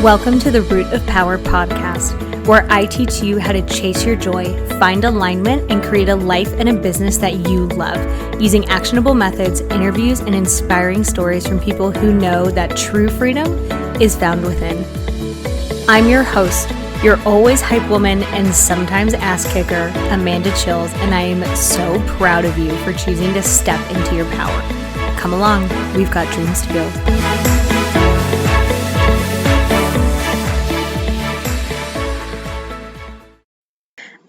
Welcome to the Root of Power podcast, where I teach you how to chase your joy, find alignment, and create a life and a business that you love, using actionable methods, interviews, and inspiring stories from people who know that true freedom is found within. I'm your host, your always hype woman and sometimes ass kicker, Amanda Chills, and I am so proud of you for choosing to step into your power. Come along, we've got dreams to build.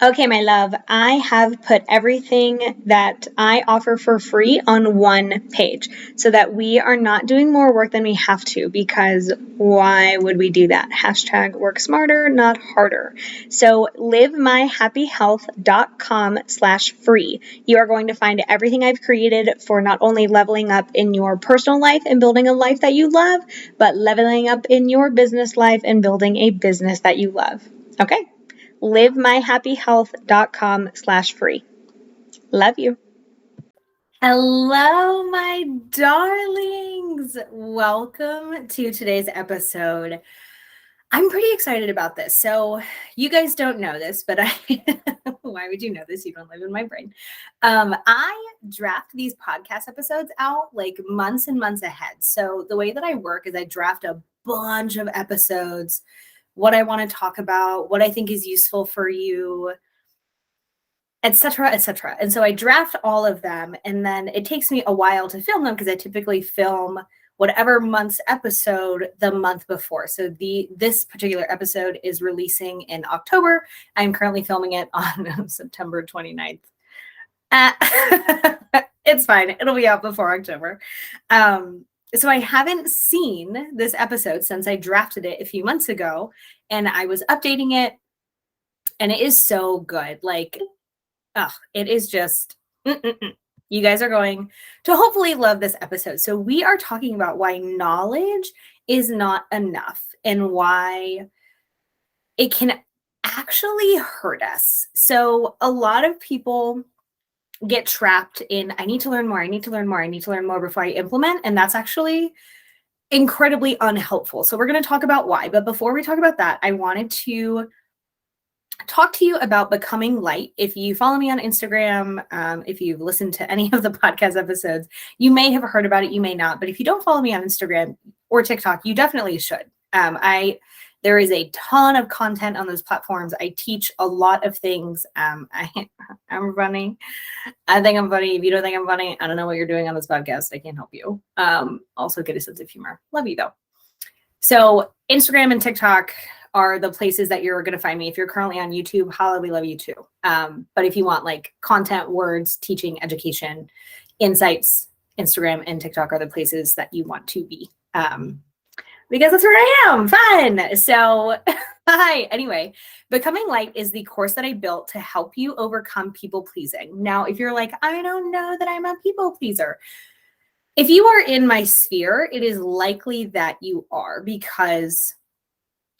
Okay, my love, I have put everything that I offer for free on one page so that we are not doing more work than we have to, because why would we do that? Hashtag work smarter, not harder. So livemyhappyhealth.com/free. You are going to find everything I've created for not only leveling up in your personal life and building a life that you love, but leveling up in your business life and building a business that you love. Okay? livemyhappyhealth.com/free. Love you. Hello, my darlings. Welcome to today's episode. I'm pretty excited about this. So you guys don't know this, but why would you know this? You don't live in my brain. I draft these podcast episodes out like months and months ahead. So the way that I work is I draft a bunch of episodes, what I want to talk about, what I think is useful for you, etc., etc. And so I draft all of them, and then it takes me a while to film them because I typically film whatever month's episode the month before. So this particular episode is releasing in October. I'm currently filming it on September 29th. It's fine. It'll be out before October. So I haven't seen this episode since I drafted it a few months ago, and I was updating it, and it is so good. Like, it is just, you guys are going to hopefully love this episode. So we are talking about why knowledge is not enough and why it can actually hurt us. So a lot of people get trapped in, I need to learn more, I need to learn more, I need to learn more before I implement. And that's actually incredibly unhelpful. So we're going to talk about why. But before we talk about that, I wanted to talk to you about becoming light. If you follow me on Instagram, if you've listened to any of the podcast episodes, you may have heard about it, you may not. But if you don't follow me on Instagram or TikTok, you definitely should. There is a ton of content on those platforms. I teach a lot of things. I'm funny. I think I'm funny. If you don't think I'm funny, I don't know what you're doing on this podcast. I can't help you. Also get a sense of humor. Love you though. So Instagram and TikTok are the places that you're going to find me. If you're currently on YouTube, holla, we love you too. But if you want like content, words, teaching, education, insights, Instagram and TikTok are the places that you want to be. Because that's where I am. Fun. So, hi. Anyway, Becoming Light is the course that I built to help you overcome people pleasing. Now, if you're like, I don't know that I'm a people pleaser. If you are in my sphere, it is likely that you are, because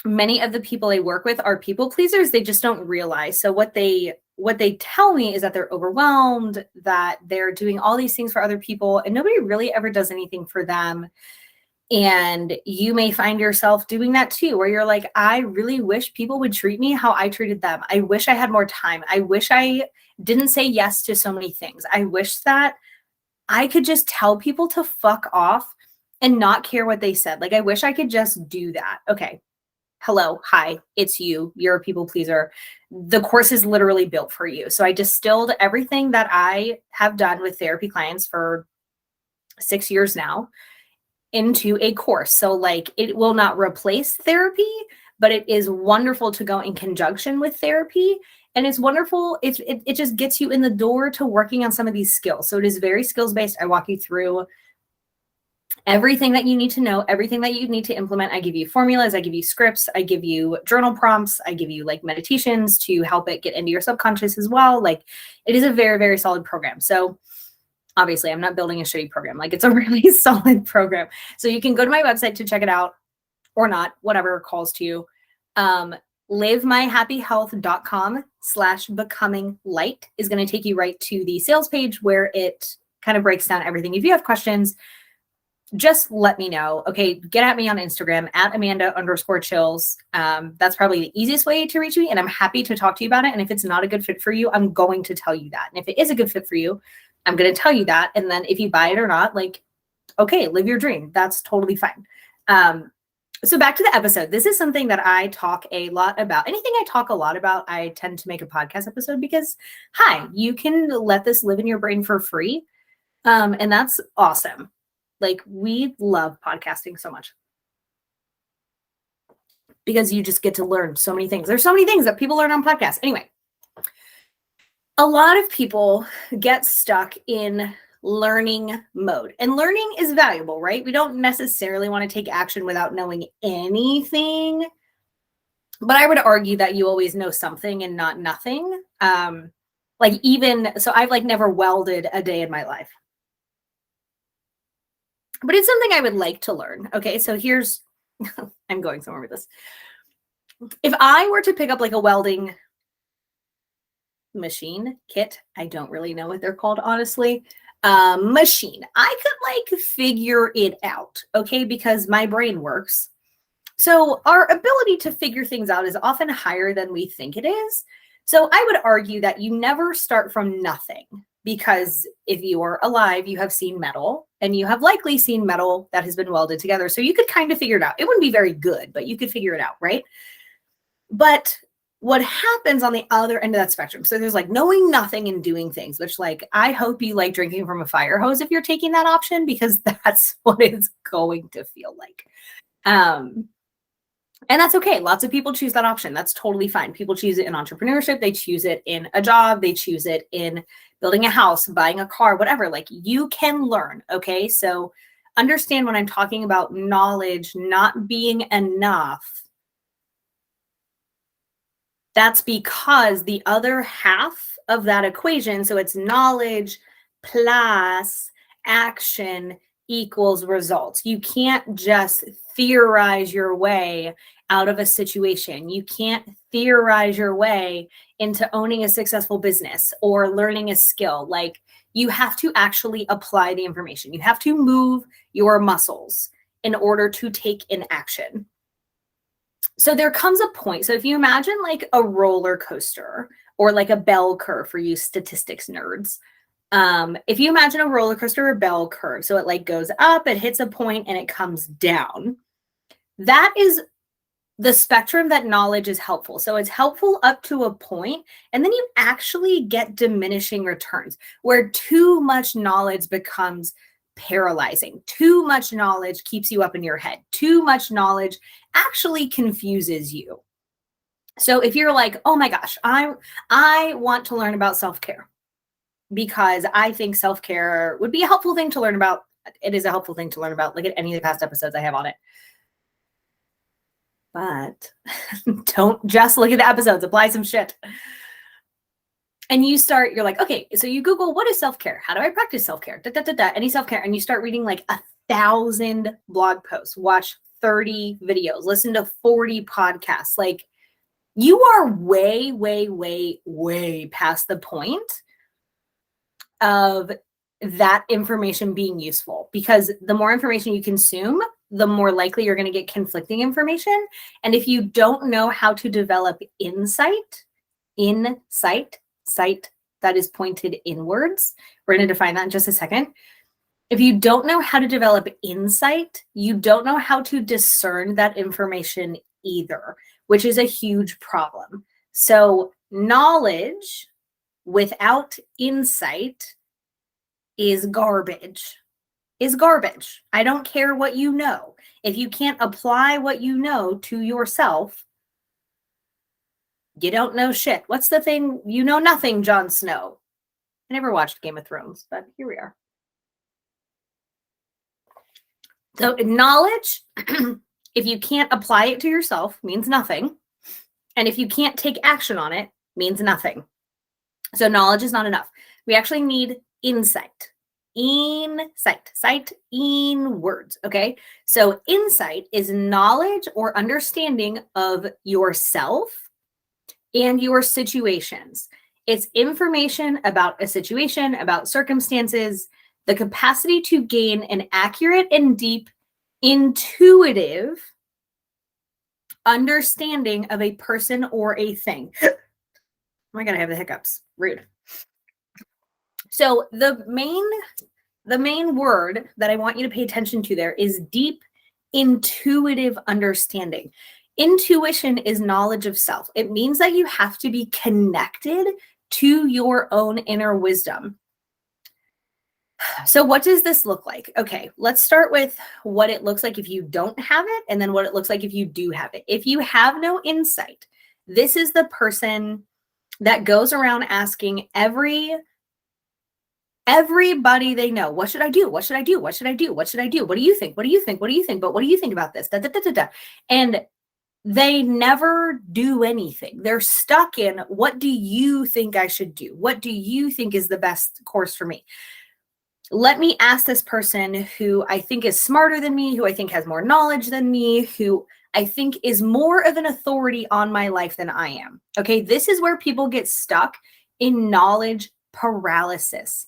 many of the people I work with are people pleasers. They just don't realize. So what they tell me is that they're overwhelmed, that they're doing all these things for other people, and nobody really ever does anything for them. And you may find yourself doing that too, where you're like, I really wish people would treat me how I treated them. I wish I had more time. I wish I didn't say yes to so many things. I wish that I could just tell people to fuck off and not care what they said. Like, I wish I could just do that. Okay. Hello. Hi. It's you. You're a people pleaser. The course is literally built for you. So I distilled everything that I have done with therapy clients for 6 years now into a course. So like, it will not replace therapy, but it is wonderful to go in conjunction with therapy. And it's wonderful. It just gets you in the door to working on some of these skills. So it is very skills-based. I walk you through everything that you need to know, everything that you need to implement. I give you formulas, I give you scripts, I give you journal prompts, I give you like meditations to help it get into your subconscious as well. Like, it is a very, very solid program. So obviously, I'm not building a shitty program. Like, it's a really solid program. So you can go to my website to check it out, or not, whatever calls to you. livemyhappyhealth.com/becoming light is going to take you right to the sales page where it kind of breaks down everything. If you have questions, just let me know. Okay, get at me on Instagram at Amanda_chills. That's probably the easiest way to reach me, and I'm happy to talk to you about it. And if it's not a good fit for you, I'm going to tell you that. And if it is a good fit for you, I'm going to tell you that. And then if you buy it or not, like, okay, live your dream. That's totally fine. So back to the episode. This is something that I talk a lot about. Anything I talk a lot about, I tend to make a podcast episode because, hi, you can let this live in your brain for free. And that's awesome. Like, we love podcasting so much because you just get to learn so many things. There's so many things that people learn on podcasts. Anyway, a lot of people get stuck in learning mode, and learning is valuable, right? We don't necessarily want to take action without knowing anything, but I would argue that you always know something and not nothing. Like, even so, I've like never welded a day in my life, but it's something I would like to learn. Okay, so here's I'm going somewhere with this. If I were to pick up like a welding machine kit, I don't really know what they're called, honestly, machine, I could like figure it out, okay, because my brain works. So our ability to figure things out is often higher than we think it is. So I would argue that you never start from nothing, because if you are alive, you have seen metal, and you have likely seen metal that has been welded together. So you could kind of figure it out. It wouldn't be very good, but you could figure it out, right? But what happens on the other end of that spectrum? So there's like knowing nothing and doing things, which, like, I hope you like drinking from a fire hose if you're taking that option, because that's what it's going to feel like. And that's okay. Lots of people choose that option. That's totally fine. People choose it in entrepreneurship. They choose it in a job. They choose it in building a house, buying a car, whatever. Like, you can learn. Okay. So understand, when I'm talking about knowledge not being enough, that's because the other half of that equation, so it's knowledge plus action equals results. You can't just theorize your way out of a situation. You can't theorize your way into owning a successful business or learning a skill. Like, you have to actually apply the information. You have to move your muscles in order to take an action. So there comes a point. So if you imagine like a roller coaster, or like a bell curve for you statistics nerds. If you imagine a roller coaster or bell curve, so it like goes up, it hits a point, and it comes down. That is the spectrum that knowledge is helpful. So it's helpful up to a point, and then you actually get diminishing returns, where too much knowledge becomes paralyzing. Too much knowledge keeps you up in your head. Too much knowledge actually confuses you. So if you're like, oh my gosh, I want to learn about self-care because I think self-care would be a helpful thing to learn about. It is a helpful thing to learn about. Look at any of the past episodes I have on it. But don't just look at the episodes, apply some shit. And you're like, okay, so you Google, what is self-care? How do I practice self-care? Any self-care. And you start reading like 1,000 blog posts, watch 30 videos, listen to 40 podcasts. Like, you are way, way, way, way past the point of that information being useful, because the more information you consume, the more likely you're going to get conflicting information. And if you don't know how to develop insight that is pointed inwards, we're going to define that in just a second. If you don't know how to develop insight, you don't know how to discern that information either, which is a huge problem. So knowledge without insight is garbage. I don't care what you know. If you can't apply what you know to yourself, you don't know shit. What's the thing? You know nothing, Jon Snow. I never watched Game of Thrones, but here we are. So knowledge, if you can't apply it to yourself, means nothing. And if you can't take action on it, means nothing. So knowledge is not enough. We actually need insight. Sight in words. Okay. So insight is knowledge or understanding of yourself and your situations. It's information about a situation, about circumstances the capacity to gain an accurate and deep, intuitive understanding of a person or a thing. Oh my God, I have the hiccups. Rude. So the main word that I want you to pay attention to there is deep, intuitive understanding. Intuition is knowledge of self. It means that you have to be connected to your own inner wisdom. So what does this look like? Okay, let's start with what it looks like if you don't have it, and then what it looks like if you do have it. If you have no insight, this is the person that goes around asking everybody they know, what should I do? What should I do? What should I do? What should I do? What do you think? What do you think? What do you think? But what do you think about this? Da, da, da, da, da. And they never do anything. They're stuck in, what do you think I should do? What do you think is the best course for me? Let me ask this person who I think is smarter than me, who I think has more knowledge than me, who I think is more of an authority on my life than I am. Okay, this is where people get stuck in knowledge paralysis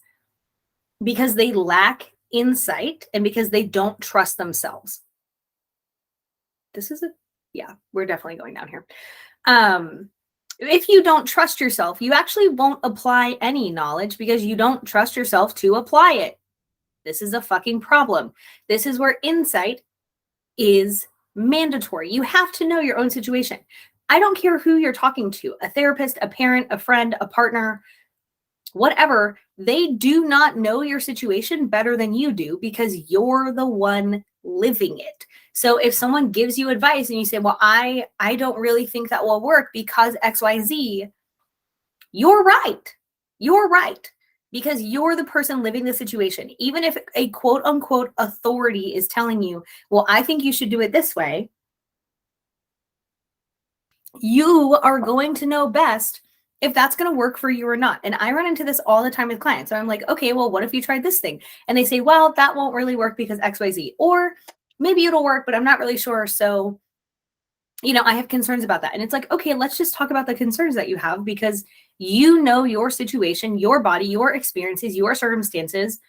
because they lack insight and because they don't trust themselves. Yeah, we're definitely going down here. If you don't trust yourself, you actually won't apply any knowledge because you don't trust yourself to apply it. This is a fucking problem. This is where insight is mandatory. You have to know your own situation. I don't care who you're talking to, a therapist, a parent, a friend, a partner, whatever. They do not know your situation better than you do because you're the one living it. So if someone gives you advice and you say, well, I don't really think that will work because XYZ, you're right. You're right. Because you're the person living the situation. Even if a quote unquote authority is telling you, well, I think you should do it this way, you are going to know best if that's going to work for you or not. And I run into this all the time with clients. So I'm like, okay, well, what if you tried this thing? And they say, well, that won't really work because XYZ. Or maybe it'll work, but I'm not really sure. So, I have concerns about that. And it's like, okay, let's just talk about the concerns that you have because you know your situation, your body, your experiences, your circumstances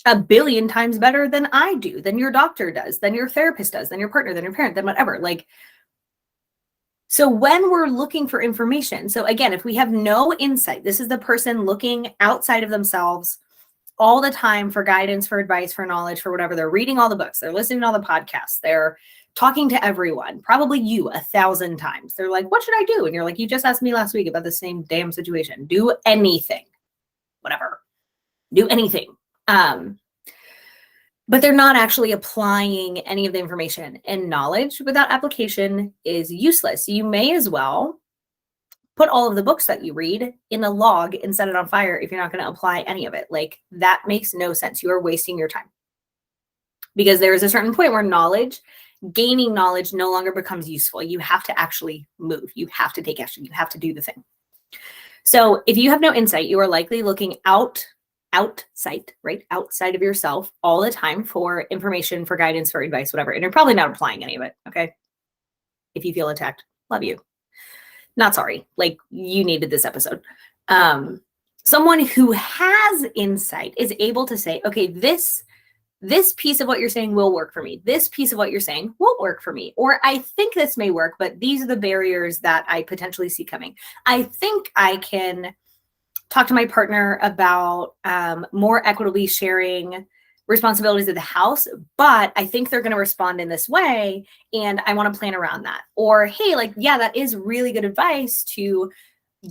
a billion times better than I do, than your doctor does, than your therapist does, than your partner, than your parent, than whatever. So when we're looking for information, so again, if we have no insight, this is the person looking outside of themselves all the time for guidance, for advice, for knowledge, for whatever. They're reading all the books. They're listening to all the podcasts. They're talking to everyone, probably you 1,000 times. They're like, what should I do? And you're like, you just asked me last week about the same damn situation. Do anything, whatever, do anything. But they're not actually applying any of the information, and knowledge without application is useless. You may as well put all of the books that you read in a log and set it on fire if you're not going to apply any of it. That makes no sense. You are wasting your time because there is a certain point where gaining knowledge no longer becomes useful. You have to actually move. You have to take action. You have to do the thing. So if you have no insight, you are likely looking outside of yourself all the time for information, for guidance, for advice, whatever. And you're probably not applying any of it. Okay. If you feel attacked, love you. Not sorry. You needed this episode. Someone who has insight is able to say, okay, this piece of what you're saying will work for me. This piece of what you're saying won't work for me. Or I think this may work, but these are the barriers that I potentially see coming. I think I can talk to my partner about more equitably sharing responsibilities of the house, but I think they're going to respond in this way, and I want to plan around that. Or, hey, yeah, that is really good advice to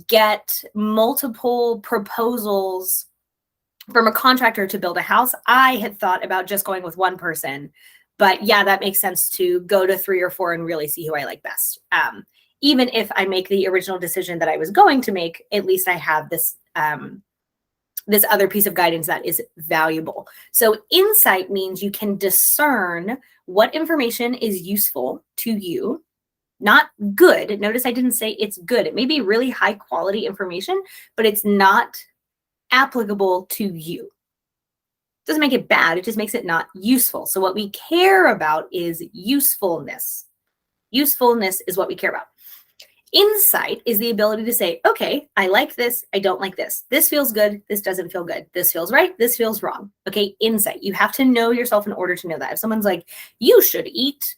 get multiple proposals from a contractor to build a house. I had thought about just going with one person, but yeah, that makes sense to go to 3 or 4 and really see who I like best. Even if I make the original decision that I was going to make, at least I have this this other piece of guidance that is valuable. So insight means you can discern what information is useful to you, not good. Notice I didn't say it's good. It may be really high quality information, but it's not applicable to you. Doesn't make it bad. It just makes it not useful. So what we care about is usefulness. Usefulness is what we care about. Insight is the ability to say, okay, I like this, I don't like this. This feels good, this doesn't feel good. This feels right, this feels wrong. Okay, insight. You have to know yourself in order to know that. If someone's like, you should eat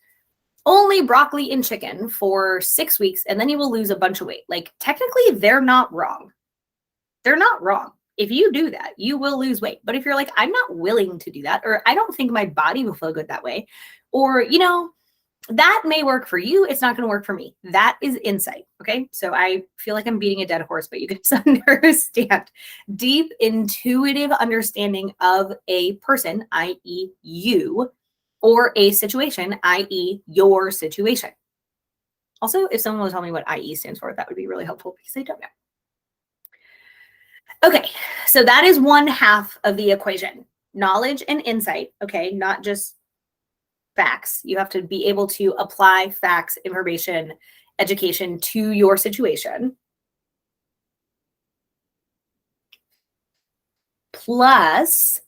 only broccoli and chicken for 6 weeks and then you will lose a bunch of weight. Like, technically, they're not wrong. They're not wrong. If you do that, you will lose weight. But if you're like, I'm not willing to do that, or I don't think my body will feel good that way, or, that may work for you. It's not going to work for me. That is insight. Okay. So I feel like I'm beating a dead horse, but you guys understand. Deep intuitive understanding of a person, i.e. you, or a situation, i.e. your situation. Also, if someone will tell me what IE stands for, that would be really helpful because I don't know. Okay. So that is one half of the equation. Knowledge and insight. Okay. Not just facts. You have to be able to apply facts, information, education to your situation. Plus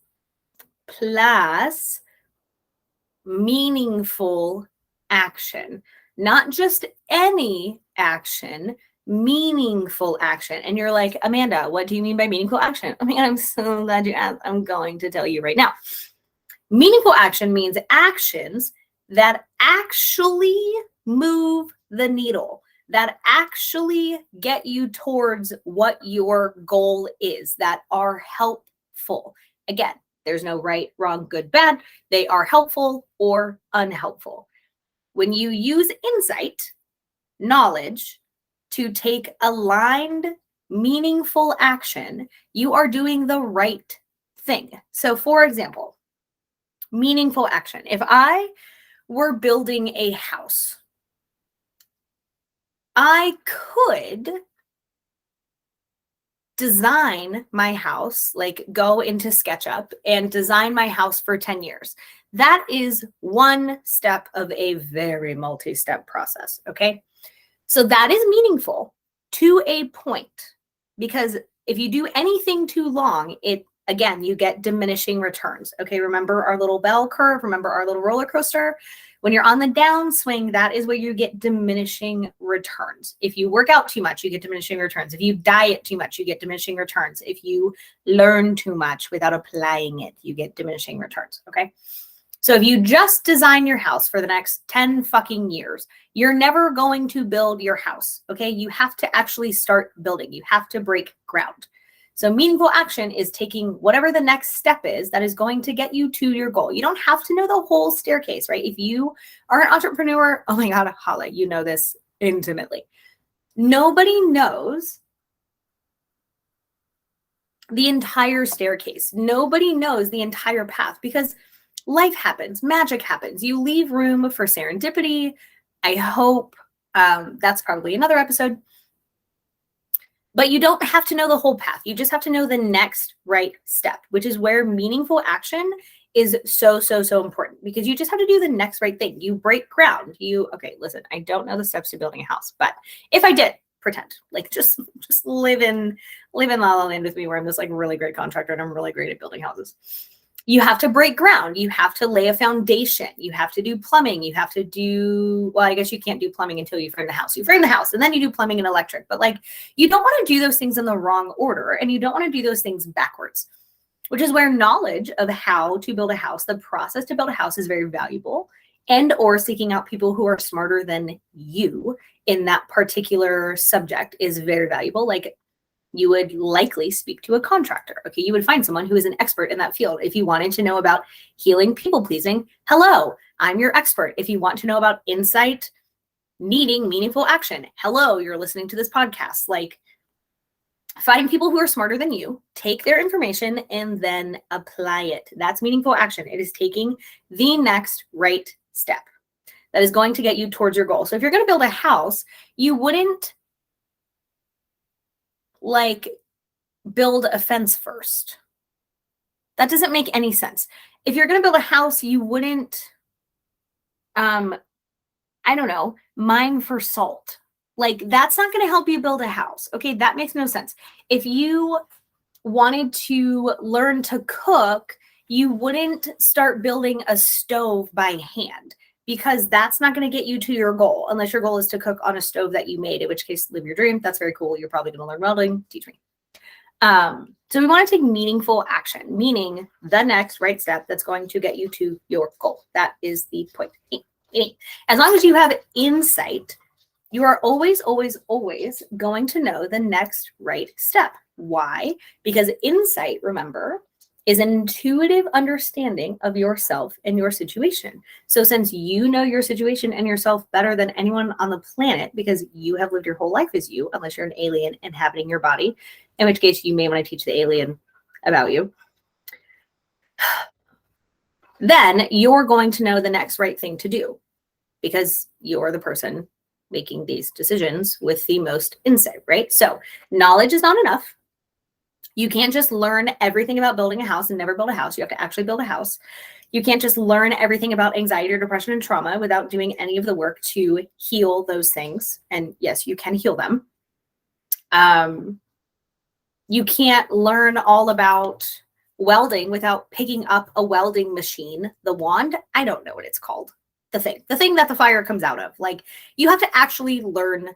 meaningful action. Not just any action, meaningful action. And you're like, Amanda, what do you mean by meaningful action? I mean, I'm so glad you asked. I'm going to tell you right now. Meaningful action means actions that actually move the needle, that actually get you towards what your goal is, that are helpful. Again, there's no right, wrong, good, bad. They are helpful or unhelpful. When you use insight, knowledge, to take aligned, meaningful action, you are doing the right thing. So, for example, meaningful action. If I were building a house, I could design my house, like go into SketchUp and design my house for 10 years. That is one step of a very multi-step process, okay? So that is meaningful to a point, because if you do anything too long, again, you get diminishing returns. Okay, remember our little bell curve? Remember our little roller coaster? When you're on the downswing, that is where you get diminishing returns. If you work out too much, you get diminishing returns. If you diet too much, you get diminishing returns. If you learn too much without applying it, you get diminishing returns, okay? So if you just design your house for the next 10 fucking years, you're never going to build your house, okay? You have to actually start building. You have to break ground. So meaningful action is taking whatever the next step is that is going to get you to your goal. You don't have to know the whole staircase, right? If you are an entrepreneur, oh my God, Hala, you know this intimately. Nobody knows the entire staircase. Nobody knows the entire path, because life happens, magic happens. You leave room for serendipity. I hope that's probably another episode. But you don't have to know the whole path. You just have to know the next right step, which is where meaningful action is so important, because you just have to do the next right thing. You break ground. Okay, listen, I don't know the steps to building a house, but if I did, pretend, like just live in La La Land with me, where I'm this like really great contractor and I'm really great at building houses. You have to break ground. You have to lay a foundation. You have to do plumbing. You have to do, well, I guess you can't do plumbing until you frame the house. You frame the house and then you do plumbing and electric. But like, you don't want to do those things in the wrong order, and you don't want to do those things backwards, which is where knowledge of how to build a house, the process to build a house, is very valuable, and or seeking out people who are smarter than you in that particular subject is very valuable. Like, you would likely speak to a contractor. Okay, you would find someone who is an expert in that field. If you wanted to know about healing people pleasing, hello, I'm your expert. If you want to know about insight, needing meaningful action, hello, you're listening to this podcast. Like, find people who are smarter than you, take their information, and then apply it. That's meaningful action. It is taking the next right step that is going to get you towards your goal. So if you're going to build a house, you wouldn't like build a fence first. That doesn't make any sense. If you're going to build a house, you wouldn't, I don't know, mine for salt. Like, that's not going to help you build a house. Okay, that makes no sense. If you wanted to learn to cook, you wouldn't start building a stove by hand. because that's not going to get you to your goal unless your goal is to cook on a stove that you made, in which case live your dream. That's very cool. You're probably going to learn welding. Teach me. So we want to take meaningful action, meaning the next right step that's going to get you to your goal. That is the point. As long as you have insight, you are always, always, always going to know the next right step. Why? Because insight, remember, is an intuitive understanding of yourself and your situation. So since you know your situation and yourself better than anyone on the planet, because you have lived your whole life as you, unless you're an alien inhabiting your body, in which case you may want to teach the alien about you, then you're going to know the next right thing to do because you're the person making these decisions with the most insight, right? So knowledge is not enough. You can't just learn everything about building a house and never build a house. You have to actually build a house. You can't just learn everything about anxiety or depression and trauma without doing any of the work to heal those things. And yes, you can heal them. You can't learn all about welding without picking up a welding machine, the wand. I don't know what it's called. The thing that the fire comes out of. Like, you have to actually learn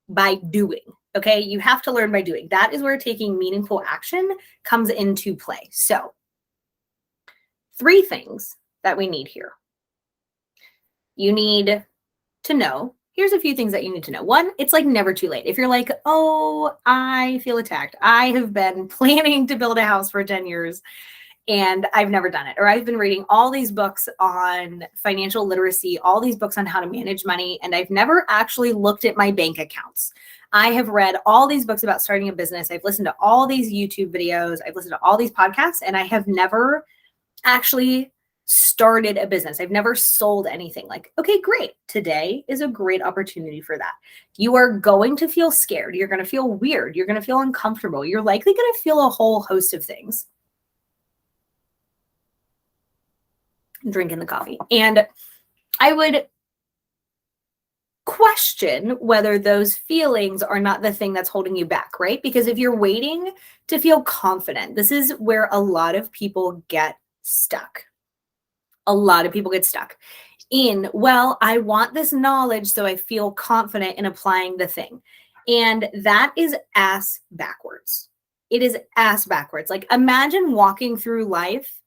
by doing. Okay, you have to learn by doing. That is where taking meaningful action comes into play. So 3 things that we need here. You need to know, here's a few things that you need to know. 1, it's like never too late. If you're like, oh, I feel attacked. I have been planning to build a house for 10 years and I've never done it. Or I've been reading all these books on financial literacy, all these books on how to manage money, and I've never actually looked at my bank accounts. I have read all these books about starting a business. I've listened to all these YouTube videos. I've listened to all these podcasts, and I have never actually started a business. I've never sold anything. Like, okay, great. Today is a great opportunity for that. You are going to feel scared. You're going to feel weird. You're going to feel uncomfortable. You're likely going to feel a whole host of things. Drinking the coffee. And I would question whether those feelings are not the thing that's holding you back, right? Because if you're waiting to feel confident, this is where a lot of people get stuck. A lot of people get stuck in, well, I want this knowledge so I feel confident in applying the thing. And that is ass backwards. It is ass backwards. Like, imagine walking through life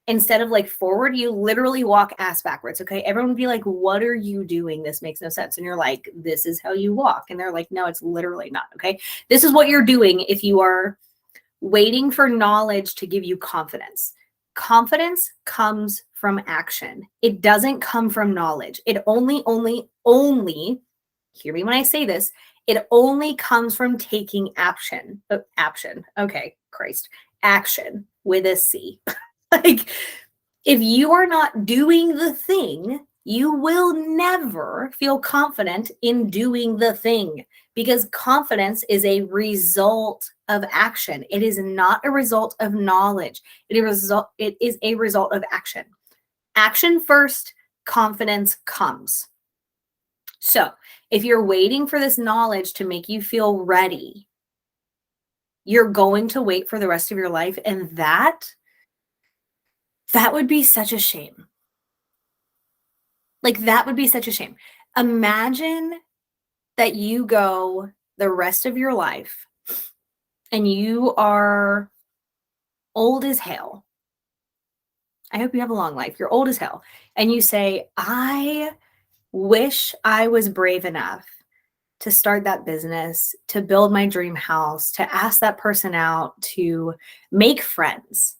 instead of like forward, you literally walk ass backwards. Okay. Everyone would be like, what are you doing? This makes no sense. And you're like, this is how you walk. And they're like, no, it's literally not. Okay. This is what you're doing if you are waiting for knowledge to give you confidence. Confidence comes from action. It doesn't come from knowledge. It only, hear me when I say this, it only comes from taking action. Okay, Christ. Action with a C. Like, if you are not doing the thing, you will never feel confident in doing the thing, because confidence is a result of action. It is not a result of knowledge. It is a result of action. Action first, confidence comes. So if you're waiting for this knowledge to make you feel ready, you're going to wait for the rest of your life, and that would be such a shame. Like, that would be such a shame. Imagine that you go the rest of your life and you are old as hell. I hope you have a long life. You're old as hell. And you say, I wish I was brave enough to start that business, to build my dream house, to ask that person out, to make friends,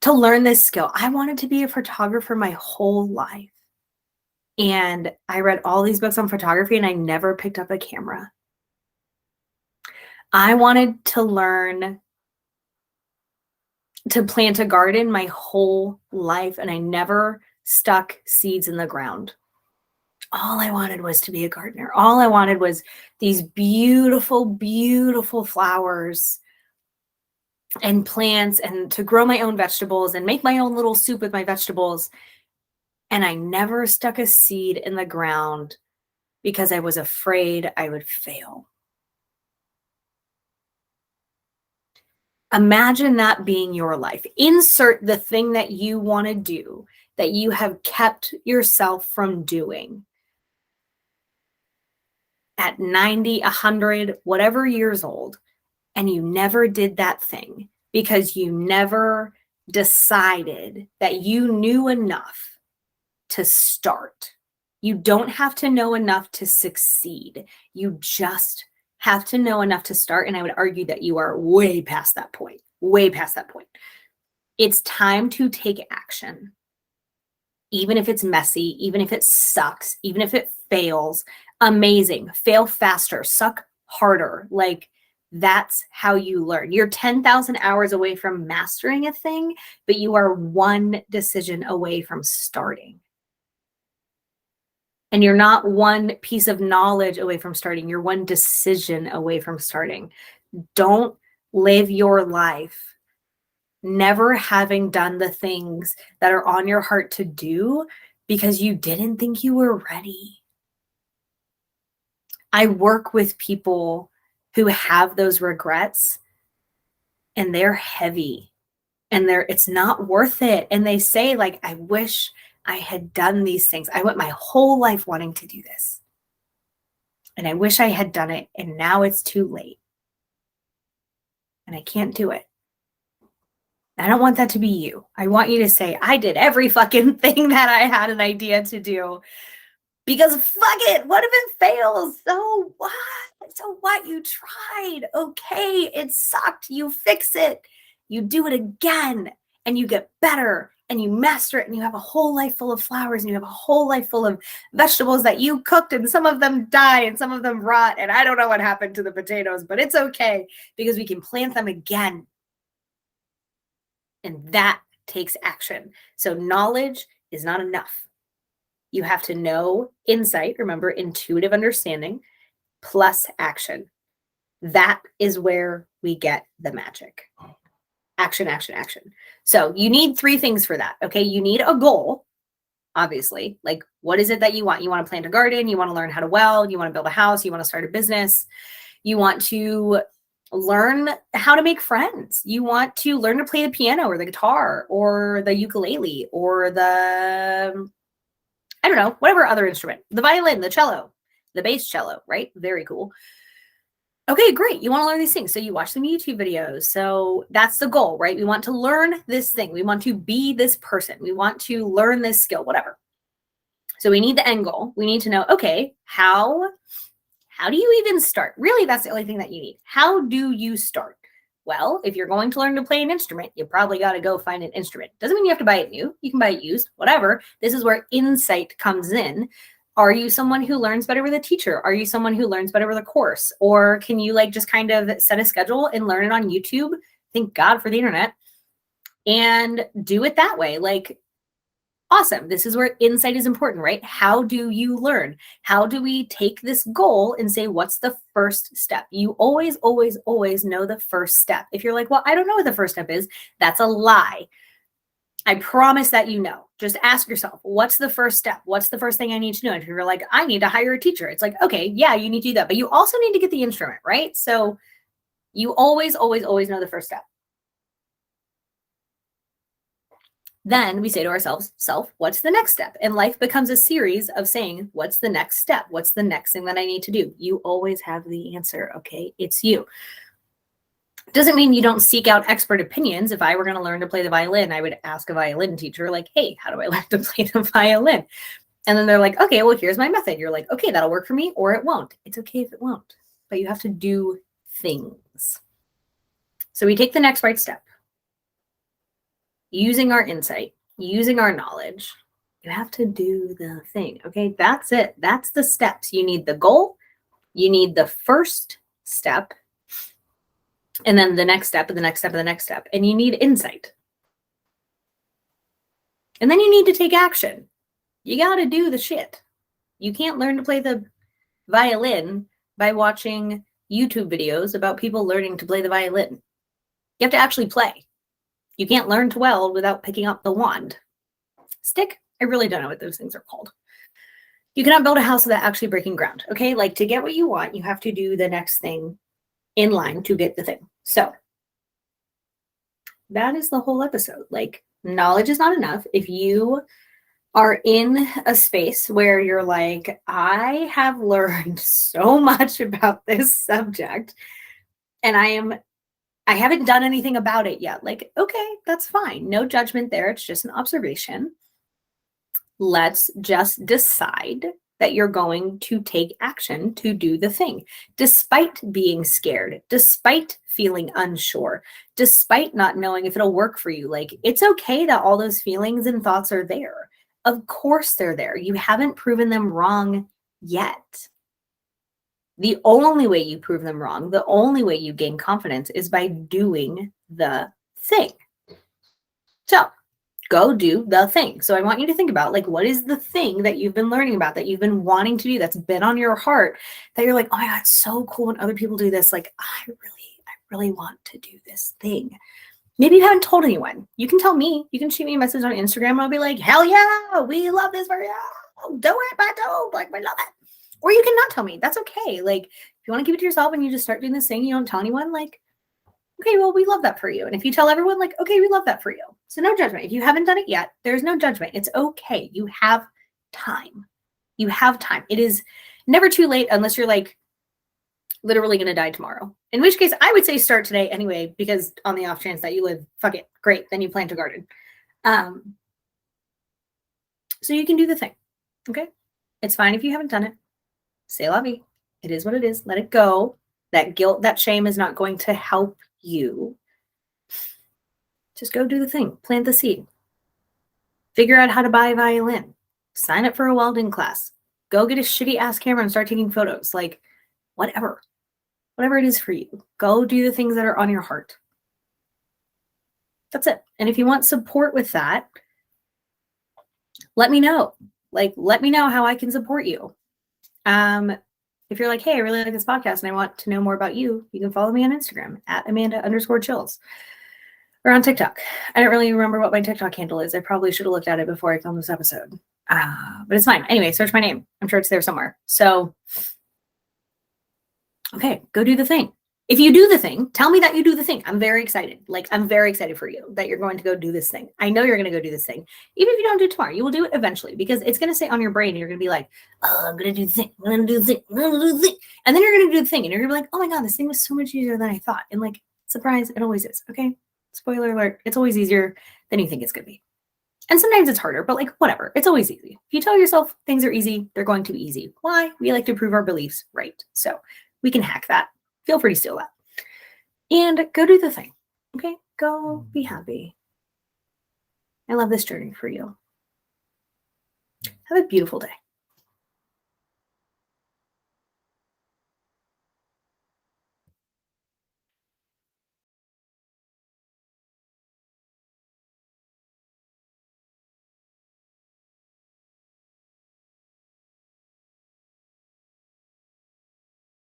to learn this skill. I wanted to be a photographer my whole life. And I read all these books on photography and I never picked up a camera. I wanted to learn to plant a garden my whole life and I never stuck seeds in the ground. All I wanted was to be a gardener. All I wanted was these beautiful, beautiful flowers and plants, and to grow my own vegetables and make my own little soup with my vegetables. And I never stuck a seed in the ground because I was afraid I would fail. Imagine that being your life. Insert the thing that you want to do that you have kept yourself from doing at 90, 100, whatever years old, and you never did that thing because you never decided that you knew enough to start. You don't have to know enough to succeed. You just have to know enough to start. And I would argue that you are way past that point, way past that point. It's time to take action. Even if it's messy, even if it sucks, even if it fails, amazing. Fail faster, suck harder. Like, that's how you learn. You're 10,000 hours away from mastering a thing, but you are one decision away from starting. And you're not one piece of knowledge away from starting. You're one decision away from starting. Don't live your life never having done the things that are on your heart to do because you didn't think you were ready. I work with people who have those regrets and they're heavy and it's not worth it. And they say, like, I wish I had done these things. I went my whole life wanting to do this. And I wish I had done it. And now it's too late. And I can't do it. I don't want that to be you. I want you to say, I did every fucking thing that I had an idea to do because fuck it. What if it fails? So what? So what? You tried. Okay. It sucked. You fix it. You do it again and you get better and you master it and you have a whole life full of flowers and you have a whole life full of vegetables that you cooked and some of them die and some of them rot. And I don't know what happened to the potatoes, but it's okay because we can plant them again. And that takes action. So knowledge is not enough. You have to know insight, remember, intuitive understanding plus action. That is where we get the magic. Action, action, action. So you need 3 things for that, okay? You need a goal, obviously. Like, what is it that you want? You want to plant a garden. You want to learn how to weld. You want to build a house. You want to start a business. You want to learn how to make friends. You want to learn to play the piano or the guitar or the ukulele or the, I don't know, whatever other instrument, the violin, the cello, the bass cello, right? Very cool. Okay, great. You want to learn these things. So you watch some YouTube videos. So that's the goal, right? We want to learn this thing. We want to be this person. We want to learn this skill, whatever. So we need the end goal. We need to know, okay, how do you even start? Really, that's the only thing that you need. How do you start? Well, if you're going to learn to play an instrument, you probably got to go find an instrument. Doesn't mean you have to buy it new. You can buy it used, whatever. This is where insight comes in. Are you someone who learns better with a teacher? Are you someone who learns better with a course? Or can you like just kind of set a schedule and learn it on YouTube? Thank God for the internet. And do it that way. Like, awesome. This is where insight is important, right? How do you learn? How do we take this goal and say, what's the first step? You always, always, always know the first step. If you're like, well, I don't know what the first step is, that's a lie. I promise that you know. Just ask yourself, what's the first step? What's the first thing I need to know? And if you're like, I need to hire a teacher, it's like, okay, yeah, you need to do that. But you also need to get the instrument, right? So you always, always, always know the first step. Then we say to ourselves, what's the next step? And life becomes a series of saying, what's the next step? What's the next thing that I need to do? You always have the answer, okay? It's you. Doesn't mean you don't seek out expert opinions. If I were going to learn to play the violin, I would ask a violin teacher, like, hey, how do I learn to play the violin? And then they're like, okay, well, here's my method. You're like, okay, that'll work for me, or it won't. It's okay if it won't, but you have to do things. So we take the next right step. Using our insight, using our knowledge, you have to do the thing, okay? That's it. That's the steps. You need the goal. You need the first step. And then the next step and the next step and the next step. And you need insight. And then you need to take action. You got to do the shit. You can't learn to play the violin by watching YouTube videos about people learning to play the violin. You have to actually play. You can't learn to weld without picking up the wand. Stick? I really don't know what those things are called. You cannot build a house without actually breaking ground, okay? Like, to get what you want, you have to do the next thing in line to get the thing. So that is the whole episode. Like, knowledge is not enough. If you are in a space where you're like, I have learned so much about this subject and I haven't done anything about it yet. Like, okay, that's fine. No judgment there. It's just an observation. Let's just decide that you're going to take action to do the thing, despite being scared, despite feeling unsure, despite not knowing if it'll work for you. Like, it's okay that all those feelings and thoughts are there. Of course they're there. You haven't proven them wrong yet. The only way you prove them wrong, the only way you gain confidence is by doing the thing. So go do the thing. So I want you to think about, like, what is the thing that you've been learning about, that you've been wanting to do, that's been on your heart, that you're like, oh my God, it's so cool when other people do this. Like, I really want to do this thing. Maybe you haven't told anyone. You can tell me. You can shoot me a message on Instagram and I'll be like, hell yeah, we love this for you. Do it, but don't. Like, we love it. Or you can not tell me. That's okay. Like, if you want to keep it to yourself and you just start doing this thing, you don't tell anyone, like, okay, well, we love that for you. And if you tell everyone, like, okay, we love that for you. So no judgment. If you haven't done it yet, there's no judgment. It's okay. You have time. You have time. It is never too late unless you're like literally going to die tomorrow. In which case, I would say start today anyway, because on the off chance that you live, fuck it. Great. Then you plant a garden. So you can do the thing. Okay. It's fine if you haven't done it. C'est la vie. It is what it is. Let it go. That guilt, that shame is not going to help you. Just go do the thing. Plant the seed. Figure out how to buy a violin. Sign up for a welding class. Go get a shitty ass camera and start taking photos. Like, whatever. Whatever it is for you. Go do the things that are on your heart. That's it. And if you want support with that, let me know. Like, let me know how I can support you. If you're like, hey, I really like this podcast and I want to know more about you, you can follow me on Instagram at Amanda_chills or on TikTok. I don't really remember what my TikTok handle is. I probably should have looked at it before I filmed this episode. But it's fine. Anyway, search my name. I'm sure it's there somewhere. So, okay, go do the thing. If you do the thing, tell me that you do the thing. I'm very excited. Like, I'm very excited for you that you're going to go do this thing. I know you're going to go do this thing. Even if you don't do it tomorrow, you will do it eventually because it's going to stay on your brain and you're going to be like, oh, I'm going to do the thing. I'm going to do the thing. I'm going to do the thing. And then you're going to do the thing and you're going to be like, oh my God, this thing was so much easier than I thought. And like, surprise, it always is. Okay. Spoiler alert. It's always easier than you think it's going to be. And sometimes it's harder, but like, whatever. It's always easy. If you tell yourself things are easy, they're going to be easy. Why? We like to prove our beliefs right. So we can hack that. Feel free to steal that. And go do the thing. Okay? Go be happy. I love this journey for you. Have a beautiful day.